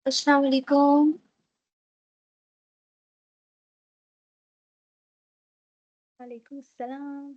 अस्सलाम वालेकुम। वालेकुम अस्सलाम।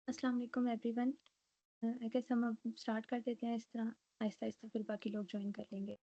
अस्सलाम वालेकुम एवरीवन। आई गेस हम अब स्टार्ट कर देते हैं इस तरह आहिस्ता-आहिस्ता, फिर बाकी लोग जॉइन कर लेंगे।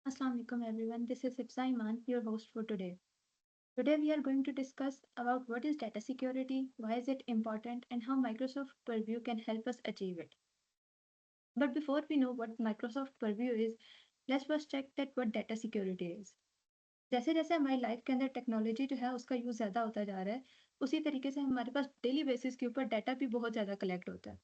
Assalamualaikum everyone. This is Hifsa Iman, your host for today. Today we are going to discuss about what is data security, why is it important, and how Microsoft Purview can help us achieve it. But before we know what Microsoft Purview is, let's first check that what data security is. जैसे जैसे हमारी life के अंदर technology जो है उसका use ज़्यादा होता जा रहा है, उसी तरीके से हमारे पास डेली बेसिस के ऊपर डाटा भी बहुत ज़्यादा कलेक्ट होता है।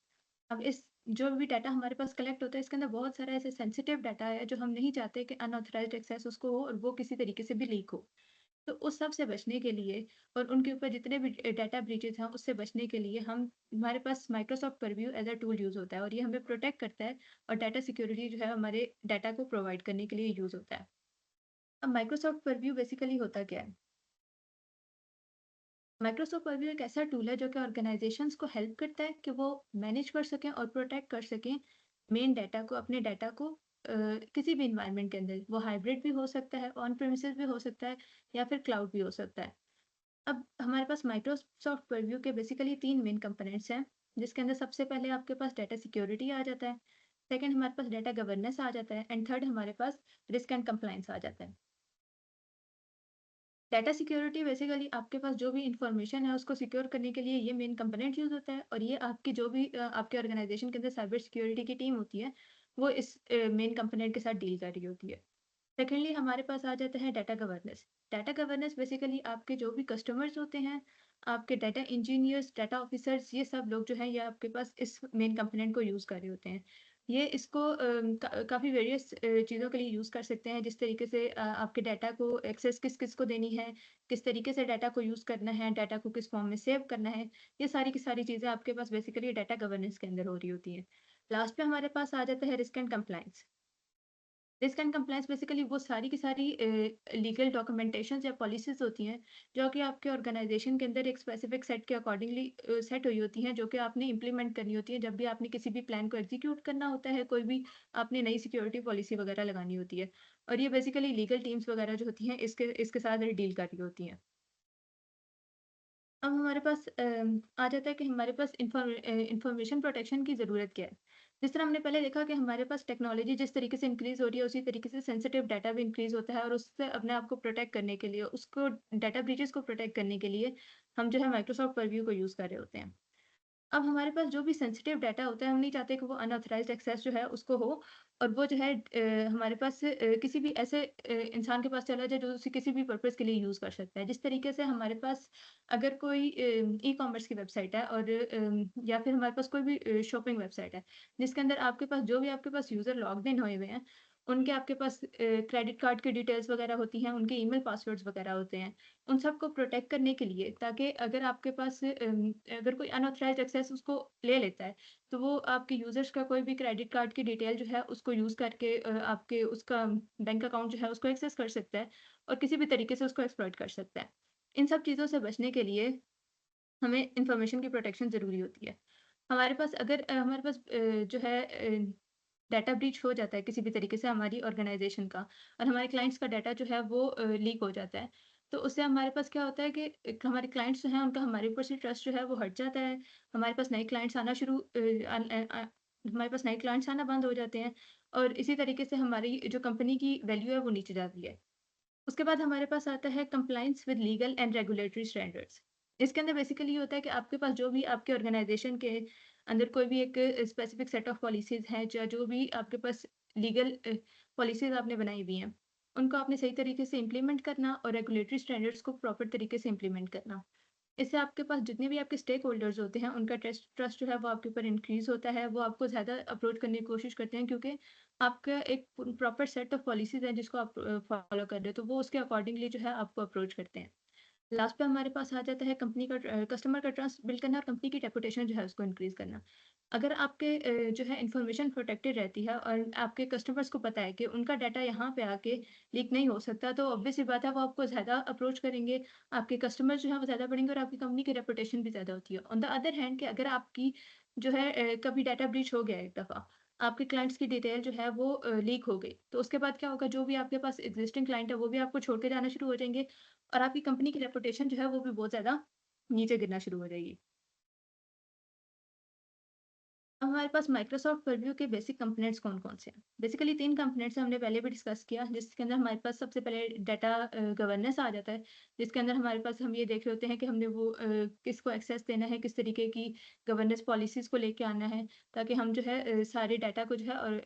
अब इस जो भी डाटा हमारे पास कलेक्ट होता है इसके अंदर बहुत सारा ऐसे सेंसिटिव डाटा है जो हम नहीं चाहते कि अनऑथराइज्ड एक्सेस उसको हो और वो किसी तरीके से भी लीक हो। तो उस सब से बचने के लिए और उनके ऊपर जितने भी डाटा ब्रीचेज़ हैं उससे बचने के लिए हम हमारे पास Microsoft Purview as a tool use होता है और ये हमें प्रोटेक्ट करता है और डाटा सिक्योरिटी जो है हमारे डाटा को प्रोवाइड करने के लिए यूज़ होता है। अब माइक्रोसॉफ्ट परव्यू बेसिकली होता क्या है? माइक्रोसॉफ्ट परव्यू एक ऐसा टूल है जो कि ऑर्गेनाइजेशंस को हेल्प करता है कि वो मैनेज कर सकें और प्रोटेक्ट कर सकें मेन डाटा को, अपने डाटा को किसी भी एनवायरनमेंट के अंदर। वो हाइब्रिड भी हो सकता है, ऑन प्रेमिसेस भी हो सकता है या फिर क्लाउड भी हो सकता है। अब हमारे पास माइक्रोसॉफ्ट परव्यू के बेसिकली 3 मेन कंपोनेंट्स हैं, जिसके अंदर सबसे पहले आपके पास डाटा सिक्योरिटी आ जाता है, सेकंड हमारे पास डाटा गवर्नेंस आ जाता है एंड थर्ड हमारे पास रिस्क एंड कंप्लायंस आ जाता है। डाटा सिक्योरिटी बेसिकली आपके पास जो भी इंफॉर्मेशन है उसको सिक्योर करने के लिए ये मेन कंपोनेंट यूज़ होता है और ये आपकी जो भी आपके ऑर्गेनाइजेशन के अंदर साइबर सिक्योरिटी की टीम होती है, वो इस मेन कंपोनेंट के साथ डील कर रही होती है। सेकेंडली हमारे पास आ जाता है data governance. Data governance basically आपके जो भी कस्टमर्स होते हैं, आपके डाटा इंजीनियर्स, डाटा ऑफिसर्स ये सब लोग जो हैं ये आपके पास इस मेन कंपोनेंट को यूज़ कर रहे होते हैं। ये इसको काफ़ी वेरियस चीज़ों के लिए यूज़ कर सकते हैं जिस तरीके से आपके डाटा को एक्सेस किस-किस को देनी है, किस तरीके से डाटा को यूज़ करना है, डाटा को किस फॉर्म में सेव करना है, ये सारी की सारी चीज़ें आपके पास बेसिकली डाटा गवर्नेंस के अंदर हो रही होती हैं। लास्ट पे हमारे पास आ जाता है risk and compliance. Risk and compliance basically वो सारी की सारी लीगल डॉक्यूमेंटेशंस या पॉलिसीज़ होती हैं, जो कि आपके ऑर्गेनाइज़ेशन के अंदर एक स्पेसिफिक सेट के अकॉर्डिंगली सेट हुई होती हैं, जो कि आपने इम्प्लीमेंट करनी होती हैं, जब भी आपने किसी भी प्लान को एग्ज़ीक्यूट करना होता है, कोई भी आपने नई सिक्योरिटी पॉलिसी वगैरह लगानी होती है। और ये बेसिकली लीगल टीम्स वगैरह जो होती हैं, इसके इसके साथ डील कर रही होती हैं। अब हमारे पास आ जाता है कि हमारे पास इंफॉर्मेशन प्रोटेक्शन की ज़रूरत क्या है। जिस तरह हमने पहले देखा कि हमारे पास टेक्नोलॉजी जिस तरीके से इंक्रीज़ हो रही है, उसी तरीके से सेंसिटिव डाटा भी इंक्रीज़ होता है और उससे अपने आप को प्रोटेक्ट करने के लिए, उसको डाटा ब्रीचेज़ को प्रोटेक्ट करने के लिए, हम जो है माइक्रोसॉफ्ट परव्यू को यूज़ कर रहे होते हैं। अब हमारे पास जो भी सेंसिटिव डाटा होता है, हम नहीं चाहते कि वो अनऑथराइज़्ड एक्सेस जो है उसको हो और वो जो है हमारे पास किसी भी ऐसे इंसान के पास चला जाए जो उसे किसी भी पर्पज़ के लिए यूज़ कर सकता है। जिस तरीके से हमारे पास अगर कोई ई-कॉमर्स की वेबसाइट है और या फिर हमारे पास कोई भी शॉपिंग वेबसाइट है, जिसके अंदर आपके पास जो भी आपके पास यूज़र लॉग्ड इन हुए हुए हैं, उनके आपके पास क्रेडिट कार्ड की डिटेल्स वगैरह होती हैं, उनके ईमेल पासवर्ड्स वगैरह होते हैं। उन सबको प्रोटेक्ट करने के लिए ताकि अगर आपके पास अगर कोई अनऑथराइज्ड एक्सेस उसको ले लेता है, तो वो आपके यूज़र्स का कोई भी क्रेडिट कार्ड की डिटेल जो है उसको यूज़ करके आपके उसका बैंक अकाउंट जो है उसको एक्सेस कर सकता है और किसी भी तरीके से उसको एक्सप्लॉइट कर सकता है। इन सब चीज़ों से बचने के लिए हमें इन्फॉर्मेशन की प्रोटेक्शन ज़रूरी होती है। हमारे पास अगर हमारे पास जो है डाटा ब्रीच हो जाता है किसी भी तरीके से हमारी ऑर्गेनाइज़ेशन का और हमारे क्लाइंट्स का डाटा जो है वो लीक हो जाता है। तो उससे हमारे पास क्या होता है कि एक हमारे क्लाइंट्स जो हैं उनका हमारे ऊपर से ट्रस्ट जो है वो हट जाता है। हमारे पास नए क्लाइंट्स आना हमारे पास नए क्लाइंट्स आना बंद हो जाते हैं और इसी तरीके से हमारी जो कंपनी की वैल्यू है वो नीचे जाती है। उसके बाद हमारे पास आता है compliance with legal and regulatory standards. इसके अंदर बेसिकली ये होता है कि आपके पास जो भी आपके ऑर्गेनाइज़ेशन के अंदर कोई भी एक स्पेसिफिक सेट ऑफ पॉलिसीज़ हैं या जो भी आपके पास लीगल पॉलिसीज़ आपने बनाई हुई हैं, उनको आपने सही तरीके से इम्प्लीमेंट करना और रेगुलेटरी स्टैंडर्ड्स को प्रॉपर तरीके से इम्प्लीमेंट करना। इससे आपके पास जितने भी आपके स्टेक होल्डर्स होते हैं, उनका ट्रस्ट ट्रस्ट जो है वो आपके ऊपर इंक्रीज़ होता है, वो आपको ज़्यादा अप्रोच करने की कोशिश करते हैं क्योंकि आपका एक प्रॉपर सेट ऑफ पॉलिसीज़ है जिसको आप फॉलो कर रहे हो, तो वो उसके अकॉर्डिंगली जो है आपको अप्रोच करते हैं। लास्ट पे हमारे पास आ जाता है कंपनी का कस्टमर का ट्रस्ट बिल्ड करना और कंपनी की रेपुटेशन जो है उसको इंक्रीज़ करना। अगर आपके जो है इन्फॉर्मेशन प्रोटेक्टेड रहती है और आपके कस्टमर्स को पता है कि उनका डाटा यहाँ पे आके लीक नहीं हो सकता, तो ऑब्वियस सी बात है वो आपको ज़्यादा अप्रोच करेंगे, आपके कस्टमर्स जो हैं वो ज़्यादा बढ़ेंगे और आपकी कंपनी की रेपुटेशन भी ज़्यादा होती है। ऑन द अदर हैंड कि अगर आपकी जो है कभी डाटा ब्रीच हो गया एक दफ़ा, आपके क्लाइंट्स की डिटेल जो है वो लीक हो गई, तो उसके बाद क्या होगा जो भी आपके पास एक्जिस्टिंग क्लाइंट है वो भी आपको छोड़ के जाना शुरू हो जाएँगे और आपकी कंपनी की रेपुटेशन जो है वो भी बहुत ज़्यादा नीचे गिरना शुरू हो जाएगी। अब हमारे पास माइक्रोसॉफ्ट परव्यू के बेसिक कंपोनेंट्स कौन-कौन से हैं? बेसिकली 3 कंपोनेंट्स हमने पहले भी डिस्कस किया, जिसके अंदर हमारे पास सबसे पहले डाटा गवर्नेंस आ जाता है, जिसके अंदर हमारे पास हम ये देख रहे होते हैं कि हमने वो किसको एक्सेस देना है, किस तरीके की गवर्नेंस पॉलिसीज़ को लेके आना है, ताकि हम जो है सारे डाटा को जो है और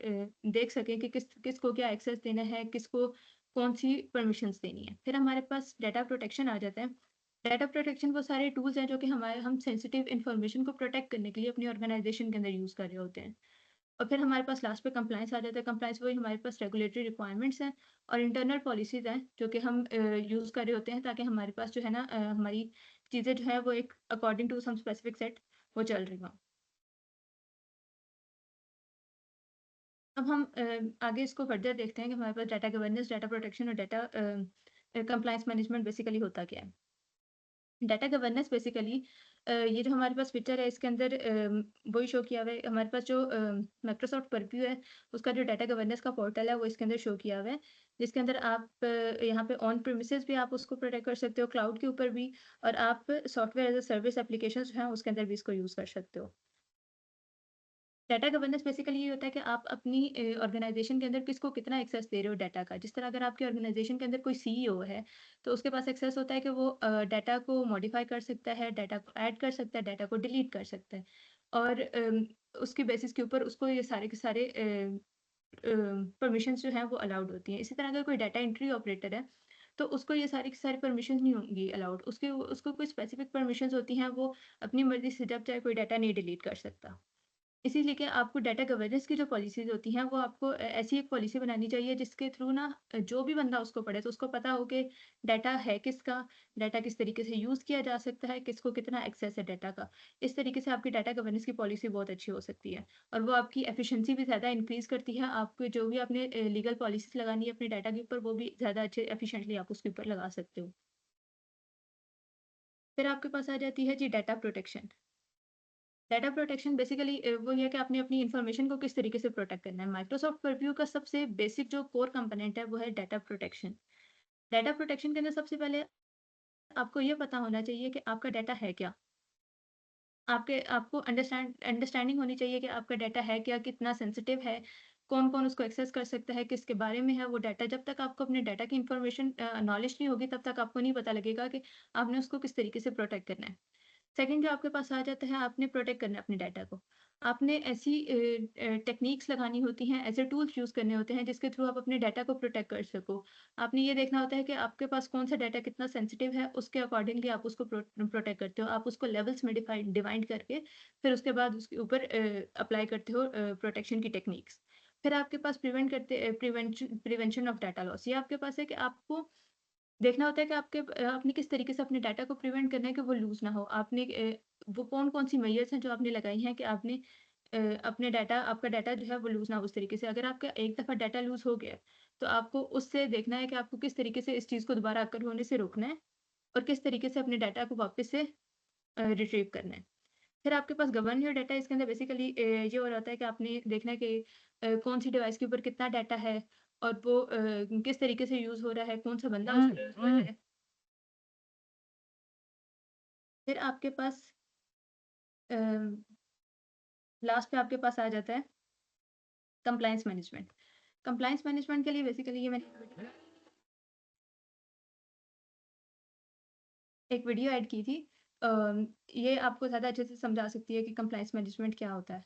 देख सकें कि किसको क्या एक्सेस देना है, किसको कौन-सी परमिशंस देनी है। फिर हमारे पास डाटा प्रोटेक्शन आ जाता है। डाटा प्रोटेक्शन वो सारे टूल्स हैं जो कि हम सेंसिटिव इन्फॉर्मेशन को प्रोटेक्ट करने के लिए अपनी ऑर्गेनाइजेशन के अंदर यूज़ कर रहे होते हैं। और फिर हमारे पास लास्ट पे कंप्लायंस आ जाता है। कंप्लायंस वही हमारे पास रेगुलेटरी रिक्वायरमेंट्स हैं और इंटरनल पॉलिसीज़ हैं जो कि हम यूज़ कर रहे होते हैं ताकि हमारे पास जो है ना हमारी चीज़ें जो है वो एक according to some specific set वो चल रही हों। अब हम आगे इसको फर्दर देखते हैं कि हमारे पास डाटा गवर्नेंस, डाटा प्रोटेक्शन और डाटा कंप्लायंस मैनेजमेंट बेसिकली होता क्या है? डाटा गवर्नेंस बेसिकली ये जो हमारे पास फीचर है इसके अंदर वही शो किया हुआ है हमारे पास जो माइक्रोसॉफ्ट परव्यू है उसका जो डाटा गवर्नेंस का पोर्टल है वो इसके अंदर शो किया हुआ है जिसके अंदर आप यहाँ पे ऑन प्रीमिसेस भी आप उसको प्रोटेक्ट कर सकते हो क्लाउड के ऊपर भी और आप software as a service applications जो हैं उसके अंदर भी इसको यूज़ कर सकते हो। डाटा गवर्नेंस बेसिकली ये होता है कि आप अपनी ऑर्गेनाइजेशन के अंदर किसको कितना एक्सेस दे रहे हो डाटा का। जिस तरह अगर आपकी ऑर्गेनाइजेशन के अंदर कोई सीईओ है, तो उसके पास एक्सेस होता है कि वो डाटा को मॉडिफ़ाई कर सकता है, डाटा को ऐड कर सकता है, डाटा को डिलीट कर सकता है। और उसके बेसिस के ऊपर उसको ये सारे के सारे परमिशंस जो हैं वो अलाउड होती हैं। इसी तरह अगर कोई डाटा एंट्री ऑपरेटर है, तो उसको ये सारी की सारी परमिशंस नहीं होंगी अलाउड। उसको कोई स्पेसिफिक परमिशंस होती हैं, वो अपनी मर्ज़ी से जब चाहे कोई डाटा नहीं डिलीट कर सकता। इसीलिए कि आपको डाटा गवर्नेंस की जो पॉलिसीज़ होती हैं, वो आपको ऐसी एक पॉलिसी बनानी चाहिए जिसके थ्रू ना जो भी बंदा उसको पढ़े तो उसको पता हो कि डाटा है किसका, डाटा किस तरीके से यूज़ किया जा सकता है, किसको कितना एक्सेस है डाटा का। इस तरीके से आपकी डाटा गवर्नेंस की पॉलिसी बहुत अच्छी हो सकती है और वो आपकी एफिशिएंसी भी ज़्यादा इंक्रीज़ करती है। आपको जो भी आपने लीगल पॉलिसीज़ लगानी है अपने डाटा के ऊपर, वो भी ज़्यादा अच्छे एफिशिएंटली आप उसके ऊपर लगा सकते हो। फिर आपके पास आ जाती है जी data protection. Data protection basically वो ये है कि आपने अपनी इन्फॉर्मेशन को किस तरीके से प्रोटेक्ट करना है। माइक्रोसॉफ्ट परव्यू का सबसे बेसिक जो कोर कंपोनेंट है वो है डाटा प्रोटेक्शन। डाटा प्रोटेक्शन के अंदर सबसे पहले आपको ये पता होना चाहिए कि आपका डाटा है क्या? आपको अंडरस्टैंडिंग होनी चाहिए कि आपका डाटा है क्या, कितना सेंसिटिव है, कौन-कौन उसको एक्सेस कर सकता है, किसके बारे में है वो डाटा। जब तक आपको अपने डाटा की इन्फॉर्मेशन नॉलेज नहीं होगी तब तक आपको नहीं पता लगेगा कि आपने उसको किस तरीके से प्रोटेक्ट करना है। सेकंड जो आपके पास आ जाता है, आपने प्रोटेक्ट करना है अपने डाटा को। आपने ऐसी टेक्नीक्स लगानी होती हैं, ऐसे टूल्स यूज़ करने होते हैं जिसके थ्रू आप अपने डाटा को प्रोटेक्ट कर सको। आपने ये देखना होता है कि आपके पास कौन-सा डाटा कितना सेंसिटिव है, उसके अकॉर्डिंगली आप उसको प्रोटेक्ट करते हो। आप उसको लेवल्स में डिवाइड करके फिर उसके बाद उसके ऊपर अप्लाई करते हो प्रोटेक्शन की टेक्नीक्स। फिर आपके पास प्रिवेंशन ऑफ डाटा लॉस। ये आपके पास है कि आपको देखना होता है कि आपने किस तरीके से अपने डाटा को प्रिवेंट करना है कि वो लूज़ ना हो। वो कौन-कौन सी मेजर्स हैं जो आपने लगाई हैं कि आपने अपने डाटा आपका डाटा जो है वो लूज़ ना हो उस तरीके से। अगर आपका एक दफ़ा डाटा लूज़ हो गया है, तो आपको उससे देखना है कि आपको किस तरीके से इस चीज़ को दोबारा अकर होने से रोकना है और किस तरीके से अपने डाटा को वापस से रिट्रीव करना है। फिर आपके पास गवर्न योर डाटा इसके अंदर बेसिकली ये हो जाता है कि आपने देखना है कि कौन-सी डिवाइस के ऊपर कितना डाटा है और वो किस तरीके से यूज़ हो रहा है, कौन-सा बंदा उसको यूज़ कर रहा है। फिर आपके पास अ, लास्ट पे आपके पास आ जाता है कंप्लायंस मैनेजमेंट। कंप्लायंस मैनेजमेंट के लिए बेसिकली ये मैंने एक वीडियो ऐड की थी। अ, ये आपको ज़्यादा अच्छे से समझा सकती है कि कंप्लायंस मैनेजमेंट क्या होता है।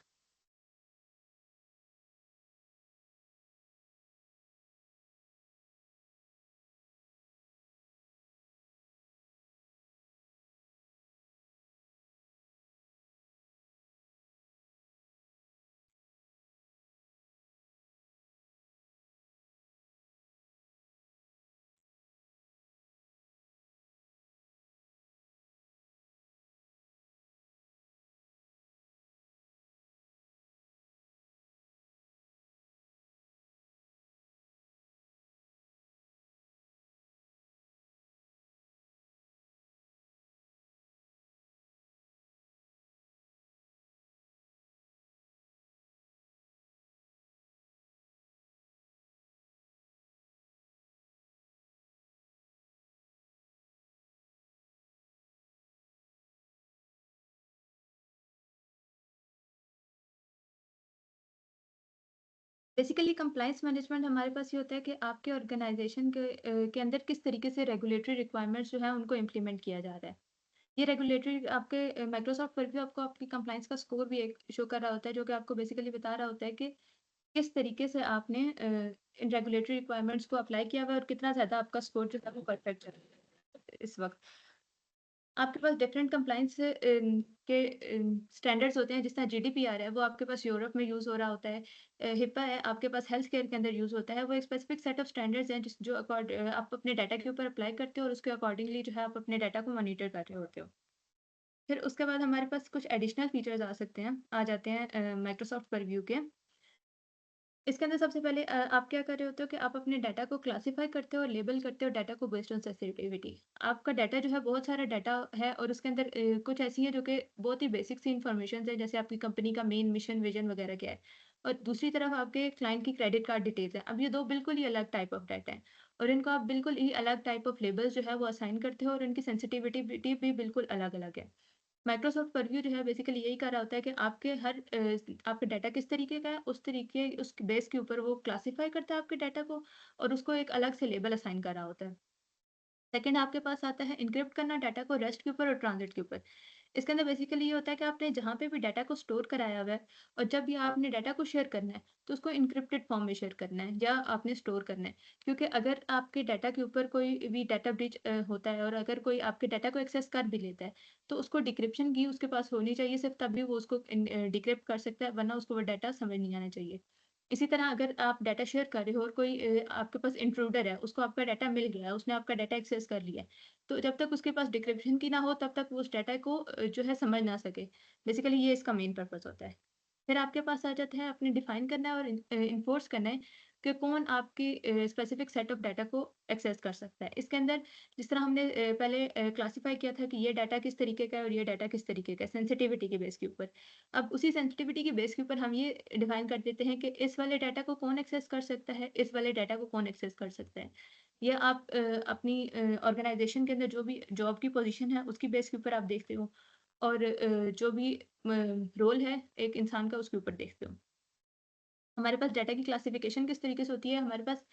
बेसिकली कंप्लायंस मैनेजमेंट हमारे पास ये होता है कि आपके ऑर्गेनाइजेशन के अंदर किस तरीके से रेगुलेटरी रिक्वायरमेंट्स जो है उनको इम्प्लीमेंट किया जा रहा है। ये रेगुलेटरी आपके माइक्रोसॉफ्ट परव्यू आपको आपकी कंप्लायंस का स्कोर भी एक शो कर रहा होता है, जो कि आपको बेसिकली बता रहा होता है कि किस तरीके से आपने इन रेगुलेटरी रिक्वायरमेंट्स को अप्लाई किया हुआ है और कितना ज़्यादा आपका स्कोर जो है वो परफेक्ट चल रहा है इस वक़्त। आपके पास डिफरेंट कंप्लायंस के स्टैंडर्ड्स होते हैं, जिस तरह जीडीपीआर है, वो आपके पास यूरोप में यूज़ हो रहा होता है। हिप्पा है, आपके पास हेल्थ केयर के अंदर यूज़ होता है। वो एक स्पेसिफिक सेट ऑफ स्टैंडर्ड्स हैं, आप अपने डाटा के ऊपर अप्लाई करते हो और उसके अकॉर्डिंगली जो है आप अपने डाटा को मॉनिटर कर रहे होते हो। फिर उसके बाद हमारे पास कुछ एडिशनल फीचर्स आ जाते हैं माइक्रोसॉफ्ट परव्यू के। इसके अंदर सबसे पहले आप क्या कर रहे होते हो कि आप अपने डाटा को क्लासिफाई करते हो और लेबल करते हो डाटा को बेस्ड ऑन सेंसिटिविटी। आपका डाटा जो है बहुत सारा डाटा है और उसके अंदर कुछ ऐसी हैं जो कि बहुत ही बेसिक सी इन्फॉर्मेशन है, जैसे आपकी कंपनी का मेन मिशन विजन वगैरह क्या है। और दूसरी तरफ आपके क्लाइंट की क्रेडिट कार्ड डिटेल्स हैं। अब ये दो बिल्कुल ही अलग टाइप ऑफ डाटा हैं और इनको आप बिल्कुल ही अलग टाइप ऑफ लेबल्स जो है वो असाइन करते हो और इनकी सेंसिटिविटी भी बिल्कुल अलग अलग है। माइक्रोसॉफ्ट परव्यू जो है बेसिकली यही कर रहा होता है कि आपका डाटा किस तरीके का है, उस बेस के ऊपर वो क्लासिफाई करता है आपके डाटा को और उसको एक अलग से लेबल असाइन कर रहा होता है। सेकंड आपके पास आता है एन्क्रिप्ट करना डाटा को रेस्ट के ऊपर और ट्रांज़िट के ऊपर। इसके अंदर बेसिकली ये होता है कि आपने जहाँ पे भी डाटा को स्टोर कराया हुआ है और जब भी आपने डाटा को शेयर करना है, तो उसको एन्क्रिप्टेड फॉर्म में शेयर करना है या आपने स्टोर करना है। क्योंकि अगर आपके डाटा के ऊपर कोई भी डाटा ब्रीच होता है और अगर कोई आपके डाटा को एक्सेस कर भी लेता है, तो उसको डिक्रिप्शन की उसके पास होनी चाहिए, सिर्फ़ तभी वो उसको डिक्रिप्ट कर सकता है, वरना उसको वो डाटा समझ नहीं आना चाहिए। इसी तरह अगर आप डाटा शेयर कर रहे हो और कोई आपके पास इंट्रूडर है, उसको आपका डाटा मिल गया है, उसने आपका डाटा एक्सेस कर लिया है, तो जब तक उसके पास डिक्रिप्शन की ना हो तब तक वो उस डाटा को जो है समझ ना सके। बेसिकली ये इसका मेन पर्पस होता है। फिर आपके पास आ जाता है आपने डिफाइन करना है और इन्फोर्स करना है कि कौन आपकी स्पेसिफिक सेट ऑफ डाटा को एक्सेस कर सकता है। इसके अंदर जिस तरह हमने पहले क्लासिफाई किया था कि ये डाटा किस तरीके का है और ये डाटा किस तरीके का है सेंसिटिविटी के बेस के ऊपर। अब उसी सेंसिटिविटी के बेस के ऊपर हम ये डिफाइन कर देते हैं कि इस वाले डाटा को कौन एक्सेस कर सकता है, इस वाले डाटा को कौन एक्सेस कर सकता है। या आप अपनी ऑर्गेनाइज़ेशन के अंदर जो भी जॉब की पोज़ीशन है, उसकी बेस के ऊपर आप देखते हो और जो भी रोल है एक इंसान का, उसके ऊपर देखते हो। हमारे पास डाटा की क्लासिफ़िकेशन किस तरीके से होती है, हमारे पास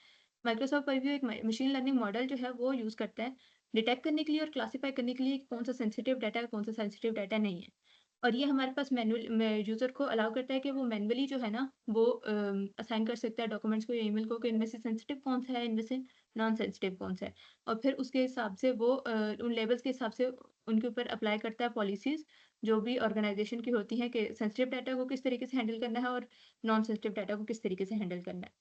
माइक्रोसॉफ्ट परव्यू एक मशीन लर्निंग मॉडल जो है वो यूज़ करता है, डिटेक्ट करने के लिए और क्लासिफ़ाई करने के लिए कौन-सा सेंसिटिव डाटा है, कौन-सा सेंसिटिव डाटा नहीं है। और ये हमारे पास मैनुअल में यूज़र को अलाउ करता है कि वो मैनुअली जो है ना, वो असाइन कर सकता है डॉक्यूमेंट्स को या ईमेल को कि इनमें से सेंसिटिव कौन-सा है, इनमें से नॉन सेंसिटिव कौन-सा है। और फिर उसके हिसाब से वो उन लेवल्स के हिसाब से उनके ऊपर अप्लाई करता है पॉलिसीज़, जो भी ऑर्गेनाइज़ेशन की होती हैं कि सेंसिटिव डाटा को किस तरीके से हैंडल करना है और नॉन सेंसिटिव डाटा को किस तरीके से हैंडल करना है।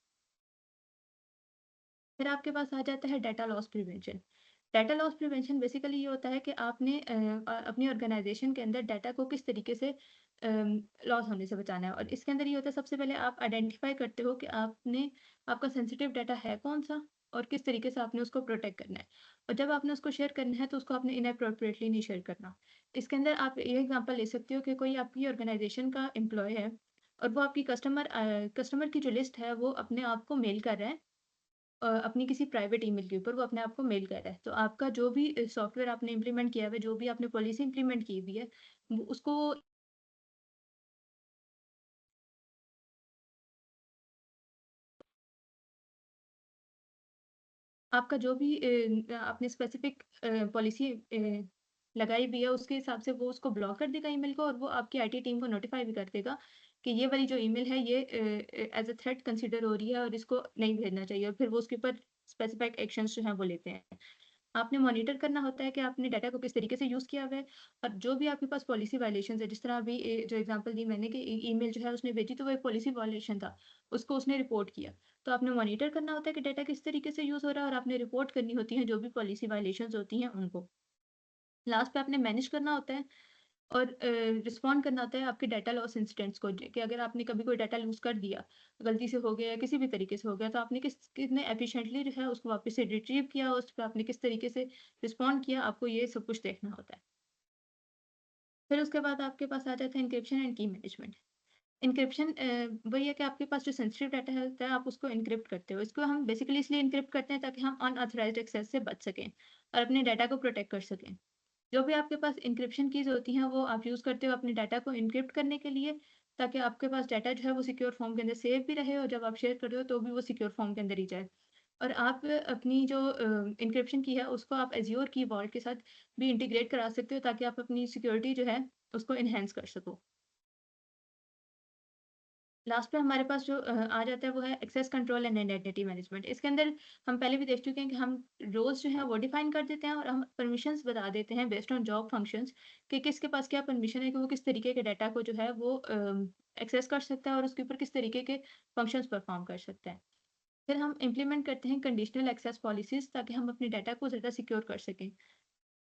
फिर आपके पास आ जाता है data loss prevention. Data loss prevention basically ये होता है कि आपने अपनी ऑर्गेनाइज़ेशन के अंदर डाटा को किस तरीके से लॉस होने से बचाना है और इसके अंदर ये होता है सबसे पहले आप आइडेंटिफ़ाई करते हो कि आपका सेंसिटिव डाटा है कौन-सा और किस तरीके से आपने उसको प्रोटेक्ट करना है। और जब आपने उसको शेयर करना है तो उसको आपने इनएप्रोप्रिएटली नहीं शेयर करना। इसके अंदर आप ये एग्ज़ाम्पल ले सकते हो कि कोई आपकी ऑर्गेनाइज़ेशन का एम्प्लॉयी है और वो आपकी कस्टमर की जो लिस्ट है वो अपने आप को मेल कर रहा है अपनी किसी प्राइवेट ईमेल के ऊपर वो अपने आप को मेल कर रहा है। तो आपका जो भी सॉफ्टवेयर आपने इम्प्लीमेंट किया हुआ है, जो भी आपने पॉलिसी इम्प्लीमेंट की हुई है, वो उसको आपका जो भी आपने स्पेसिफिक पॉलिसी लगाई हुई है, उसके हिसाब से वो उसको ब्लॉक कर देगा ईमेल को और वो आपकी आईटी टीम को नोटिफ़ाई भी कर देगा कि ये वाली जो ईमेल है ये एज़ अ थ्रेट कंसिडर हो रही है और इसको नहीं भेजना चाहिए और फिर वो उसके ऊपर स्पेसिफिक एक्शंस जो हैं वो लेते हैं। आपने मॉनिटर करना होता है कि आपने डाटा को किस तरीके से यूज़ किया हुआ है और जो भी आपके पास पॉलिसी वायलेशंस है, जिस तरह अभी जो एग्ज़ाम्पल दी मैंने कि ईमेल जो है उसने भेजी तो वो एक पॉलिसी वायलेशन था, उसको उसने रिपोर्ट किया। तो आपने मॉनिटर करना होता है कि डाटा किस तरीके से यूज़ हो रहा है और आपने रिपोर्ट करनी होती है जो भी पॉलिसी वायलेशंस होती हैं उनको। लास्ट पे आपने मैनेज करना होता है और रिस्पॉन्ड करना होता है आपके डाटा लॉस इंसिडेंट्स को कि अगर आपने कभी कोई डाटा लूज़ कर दिया, गलती से हो गया या किसी भी तरीके से हो गया, तो आपने कितने एफिशिएंटली जो है उसको वापस से रिट्रीव किया, उस पे आपने किस तरीके से रिस्पॉन्ड किया, आपको ये सब कुछ देखना होता है। फिर उसके बाद आपके पास आ जाता है एन्क्रिप्शन एंड की मैनेजमेंट। एन्क्रिप्शन वही है कि आपके पास जो सेंसिटिव डाटा होता है, आप उसको एन्क्रिप्ट करते हो। इसको हम बेसिकली इसलिए एन्क्रिप्ट करते हैं ताकि हम अनऑथराइज्ड एक्सेस से बच सकें और अपने डाटा को प्रोटेक्ट कर सकें। जो भी आपके पास एन्क्रिप्शन कीज़ होती हैं, वो आप यूज़ करते हो अपने डाटा को एन्क्रिप्ट करने के लिए ताकि आपके पास डाटा जो है वो सिक्योर फॉर्म के अंदर सेव भी रहे और जब आप शेयर कर रहे हो तो भी वो सिक्योर फॉर्म के अंदर ही जाए। और आप अपनी जो एन्क्रिप्शन की है उसको आप एज़्योर की वॉल्ट के साथ भी इंटीग्रेट करा सकते हो ताकि आप अपनी सिक्योरिटी जो है उसको एनहांस कर सको। लास्ट पे हमारे पास जो आ जाता है वो है access control and identity management. इसके अंदर हम पहले भी देख चुके हैं कि हम रोल्स जो हैं वो डिफाइन कर देते हैं और हम परमिशंस बता देते हैं बेस्ड ऑन जॉब फंक्शंस कि किसके पास क्या परमिशन है कि वो किस तरीके के डाटा को जो है वो एक्सेस कर सकता है और उसके ऊपर किस तरीके के फंक्शंस परफॉर्म कर सकता है। फिर हम इम्प्लीमेंट करते हैं कंडीशनल एक्सेस पॉलिसीज़ ताकि हम अपने डाटा को ज़्यादा सिक्योर कर सकें।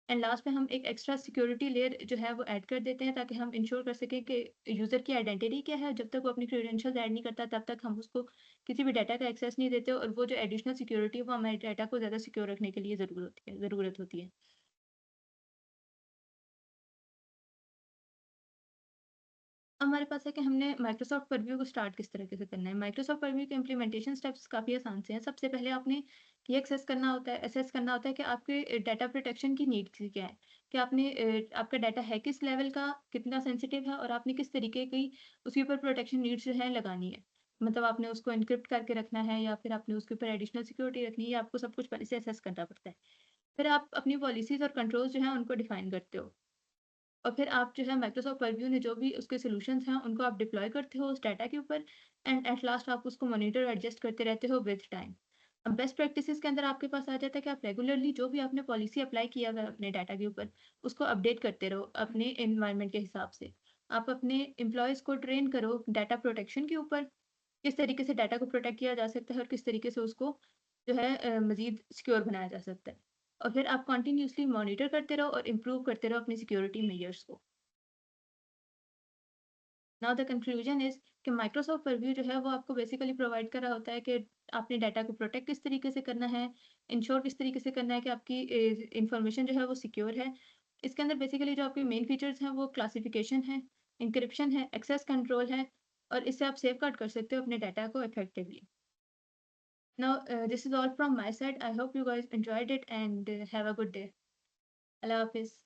एंड लास्ट में हम एक एक्स्ट्रा सिक्योरिटी लेयर जो है वो ऐड कर देते हैं ताकि हम इंश्योर कर सकें कि यूज़र की आइडेंटिटी क्या है, जब तक वो अपनी क्रेडेंशियल्स ऐड नहीं करता तब तक हम उसको किसी भी डाटा का एक्सेस नहीं देते और वो जो एडिशनल सिक्योरिटी है वो हमारे डाटा को ज़्यादा सिक्योर रखने के लिए ज़रूरत होती है। हमारे पास है कि हमने माइक्रोसॉफ्ट परव्यू को स्टार्ट किस तरीके से करना है। माइक्रोसॉफ्ट परव्यू के इम्प्लीमेंटेशन स्टेप्स काफ़ी आसान से हैं। सबसे पहले आपने ये असेस करना होता है कि आपके डाटा प्रोटेक्शन की नीड्स क्या है। कि आपका डाटा है किस लेवल का, कितना सेंसिटिव है और आपने किस तरीके की उसके ऊपर प्रोटेक्शन नीड्स जो है लगानी है। मतलब आपने उसको एन्क्रिप्ट करके रखना है या फिर आपने उसके ऊपर एडिशनल सिक्योरिटी रखनी है, या आपको सब कुछ पहले से असेस करना पड़ता है। फिर आप अपनी पॉलिसीज़ और कंट्रोल्स जो हैं उनको डिफाइन करते हो। और फिर आप जो है माइक्रोसॉफ्ट परव्यू ने जो भी उसके सॉल्यूशंस हैं, उनको आप डिप्लॉय करते हो उस डाटा के ऊपर एंड एट लास्ट आप उसको मॉनिटर और एडजस्ट करते रहते हो विद टाइम। अब बेस्ट प्रैक्टिसेस के अंदर आपके पास आ जाता है कि आप रेगुलरली जो भी आपने पॉलिसी अप्लाई किया हुआ है अपने डाटा के ऊपर, उसको अपडेट करते रहो अपने एनवायरनमेंट के हिसाब से। आप अपने एम्प्लॉइज़ को ट्रेन करो डाटा प्रोटेक्शन के ऊपर, किस तरीके से डाटा को प्रोटेक्ट किया जा सकता है और किस तरीके से उसको जो है मज़ीद सिक्योर बनाया जा सकता है। और फिर आप कंटिन्यूअसली मॉनिटर करते रहो और इम्प्रूव करते रहो अपनी सिक्योरिटी मेजर्स को। नाउ द कंक्लूजन इज़ कि माइक्रोसॉफ्ट परव्यू जो है वो आपको बेसिकली प्रोवाइड कर रहा होता है कि आपने डाटा को प्रोटेक्ट किस तरीके से करना है, इंश्योर किस तरीके से करना है कि आपकी इंफॉर्मेशन जो है वो सिक्योर है। इसके अंदर बेसिकली जो आपके मेन फीचर्स हैं वो क्लासिफिकेशन है, एन्क्रिप्शन है, एक्सेस कंट्रोल है और इससे आप सेफगार्ड कर सकते हो अपने डाटा को effectively. Now this is all from my side. I hope you guys enjoyed it and have a good day. अल्लाह हाफ़िज़।